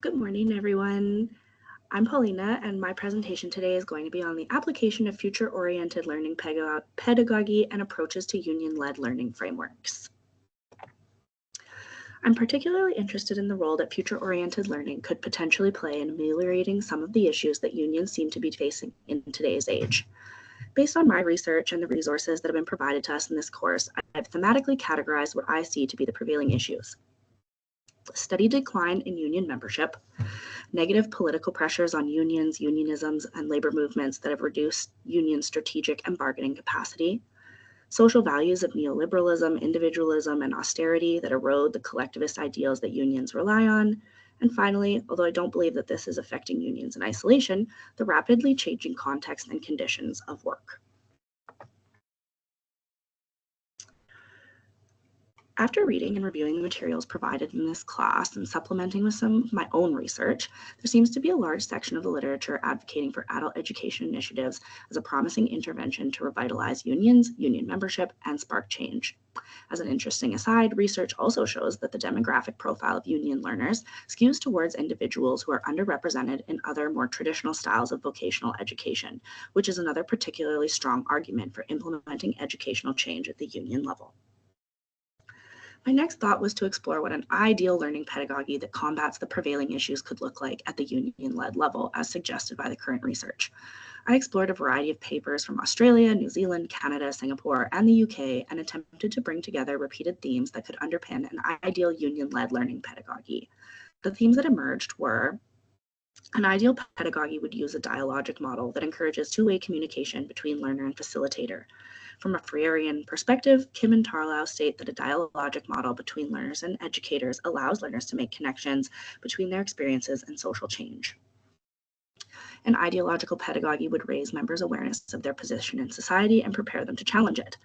Good morning, everyone. I'm Paulina, and my presentation today is going to be on the application of future-oriented learning pedagogy and approaches to union-led learning frameworks. I'm particularly interested in the role that future-oriented learning could potentially play in ameliorating some of the issues that unions seem to be facing in today's age. Based on my research and the resources that have been provided to us in this course, I've thematically categorized what I see to be the prevailing issues. Steady decline in union membership, negative political pressures on unions, unionisms, and labor movements that have reduced union strategic and bargaining capacity, social values of neoliberalism, individualism, and austerity that erode the collectivist ideals that unions rely on, and finally, although I don't believe that this is affecting unions in isolation, the rapidly changing context and conditions of work. After reading and reviewing the materials provided in this class and supplementing with some of my own research, there seems to be a large section of the literature advocating for adult education initiatives as a promising intervention to revitalize unions, union membership, and spark change. As an interesting aside, research also shows that the demographic profile of union learners skews towards individuals who are underrepresented in other more traditional styles of vocational education, which is another particularly strong argument for implementing educational change at the union level. My next thought was to explore what an ideal learning pedagogy that combats the prevailing issues could look like at the union-led level, as suggested by the current research. I explored a variety of papers from Australia, New Zealand, Canada, Singapore, and the UK, and attempted to bring together repeated themes that could underpin an ideal union-led learning pedagogy. The themes that emerged were: an ideal pedagogy would use a dialogic model that encourages two-way communication between learner and facilitator. From a Freirean perspective, Kim and Tarlow state that a dialogic model between learners and educators allows learners to make connections between their experiences and social change. An ideological pedagogy would raise members' awareness of their position in society and prepare them to challenge it.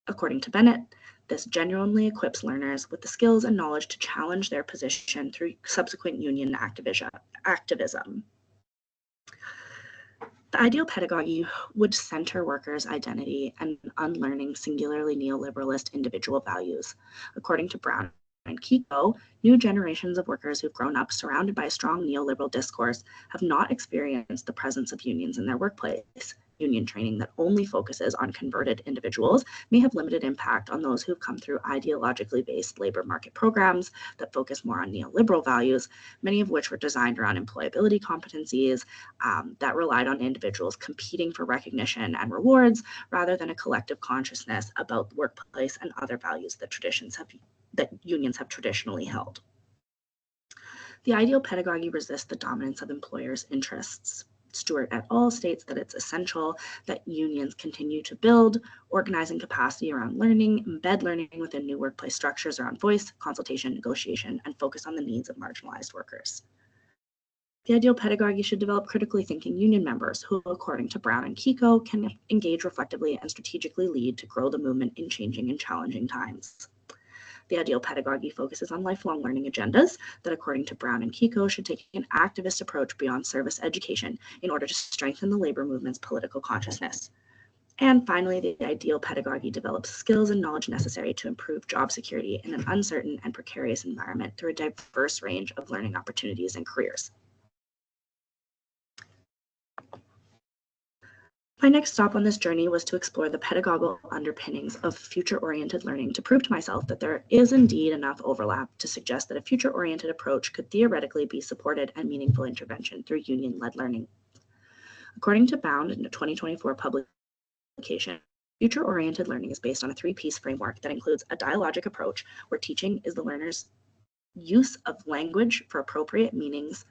According to Bennett, this genuinely equips learners with the skills and knowledge to challenge their position through subsequent union activism. The ideal pedagogy would center workers' identity and unlearning singularly neoliberalist individual values. According to Brown and Kiko, new generations of workers who've grown up surrounded by a strong neoliberal discourse have not experienced the presence of unions in their workplace. Union training that only focuses on converted individuals may have limited impact on those who've come through ideologically based labor market programs that focus more on neoliberal values, many of which were designed around employability competencies that relied on individuals competing for recognition and rewards rather than a collective consciousness about the workplace and other values that unions have traditionally held. The ideal pedagogy resists the dominance of employers' interests. Stewart et al. States that it's essential that unions continue to build organizing capacity around learning, embed learning within new workplace structures around voice, consultation, negotiation, and focus on the needs of marginalized workers. The ideal pedagogy should develop critically thinking union members who, according to Brown and Kiko, can engage reflectively and strategically lead to grow the movement in changing and challenging times. The ideal pedagogy focuses on lifelong learning agendas that, according to Brown and Kiko, should take an activist approach beyond service education in order to strengthen the labor movement's political consciousness. And finally, the ideal pedagogy develops skills and knowledge necessary to improve job security in an uncertain and precarious environment through a diverse range of learning opportunities and careers. My next stop on this journey was to explore the pedagogical underpinnings of future-oriented learning to prove to myself that there is indeed enough overlap to suggest that a future-oriented approach could theoretically be supported and meaningful intervention through union-led learning. According to Bound in a 2024 publication, future-oriented learning is based on a three-piece framework that includes a dialogic approach where teaching is the learner's use of language for appropriate meanings,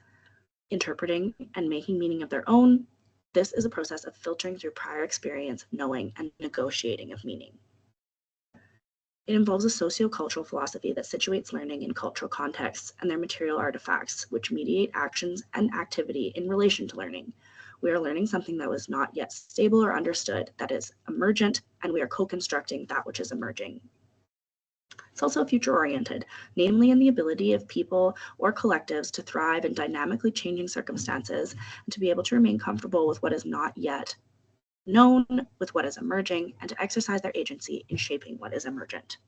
interpreting and making meaning of their own. This is a process of filtering through prior experience, knowing, and negotiating of meaning. It involves a sociocultural philosophy that situates learning in cultural contexts and their material artifacts, which mediate actions and activity in relation to learning. We are learning something that was not yet stable or understood, that is emergent, and we are co-constructing that which is emerging. It's also future-oriented, namely in the ability of people or collectives to thrive in dynamically changing circumstances and to be able to remain comfortable with what is not yet known, with what is emerging, and to exercise their agency in shaping what is emergent.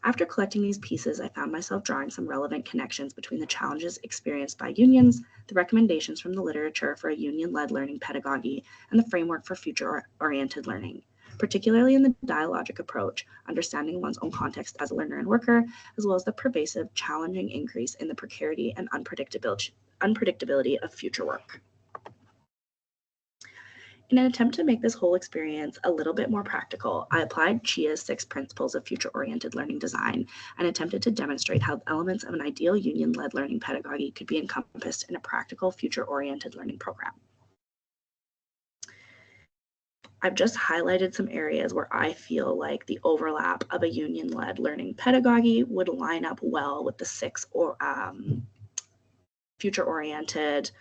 After collecting these pieces, I found myself drawing some relevant connections between the challenges experienced by unions, the recommendations from the literature for a union-led learning pedagogy, and the framework for future-oriented learning, particularly in the dialogic approach, understanding one's own context as a learner and worker, as well as the pervasive, challenging increase in the precarity and unpredictability of future work. In an attempt to make this whole experience a little bit more practical, I applied Chia's 6 principles of future-oriented learning design and attempted to demonstrate how elements of an ideal union-led learning pedagogy could be encompassed in a practical future-oriented learning program. I've just highlighted some areas where I feel like the overlap of a union-led learning pedagogy would line up well with the 6 future-oriented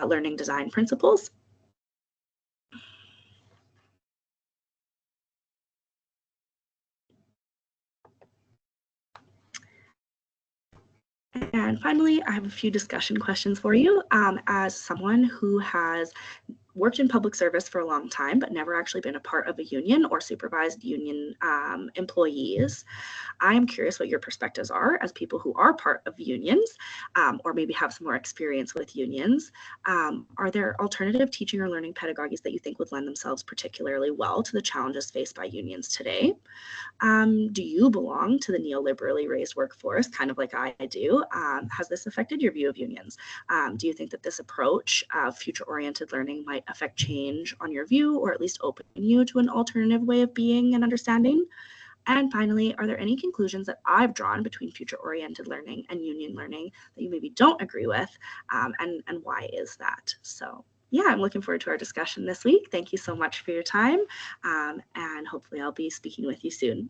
learning design principles. And finally, I have a few discussion questions for you. As someone who has worked in public service for a long time, but never actually been a part of a union or supervised union employees, I am curious what your perspectives are as people who are part of unions or maybe have some more experience with unions. Are there alternative teaching or learning pedagogies that you think would lend themselves particularly well to the challenges faced by unions today? Do you belong to the neoliberally raised workforce, kind of like I do? Has this affected your view of unions? Do you think that this approach of future-oriented learning might affect change on your view, or at least open you to an alternative way of being and understanding? And finally, are there any conclusions that I've drawn between future-oriented learning and union learning that you maybe don't agree with, and why is that? So yeah, I'm looking forward to our discussion this week. Thank you so much for your time, and hopefully I'll be speaking with you soon.